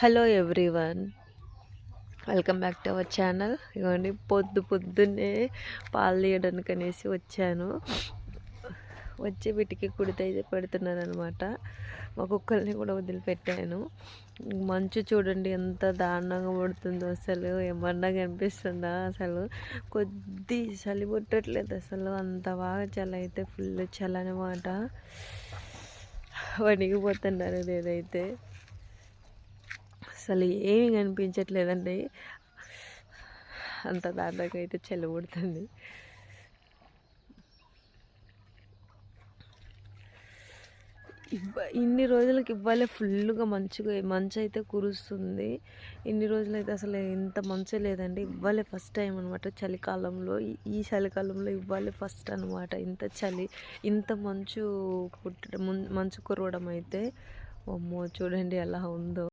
Hello everyone, welcome back to our channel. ఇవ్వండి పొద్దున్నే పాలు తీయడానికి అనేసి వచ్చాను. వచ్చి వీటికి కుడితైతే పెడుతున్నాను అనమాట. మా కుక్కల్ని కూడా వదిలిపెట్టాను. మంచు చూడండి ఎంత దారుణంగా పడుతుందో, అసలు ఏమన్నా కనిపిస్తుందా? అసలు కొద్ది చలి పుట్టట్లేదు, అసలు అంత బాగా చలి అయితే ఫుల్ చలి అనమాట. వణిగిపోతున్నారు నేనైతే. అసలు ఏమి కనిపించట్లేదండి, అంత దాదాగా అయితే చలి పుడుతుంది. ఇన్ని రోజులకి ఇవ్వాలి ఫుల్గా మంచు అయితే కురుస్తుంది. ఇన్ని రోజులైతే అసలు ఇంత మంచు లేదండి. ఇవ్వాలి ఫస్ట్ టైం అనమాట చలికాలంలో. ఈ చలికాలంలో ఇవ్వాలి ఫస్ట్ అనమాట ఇంత చలి, ఇంత మంచు కురవడం అయితే. అమ్మో చూడండి ఎలా ఉందో.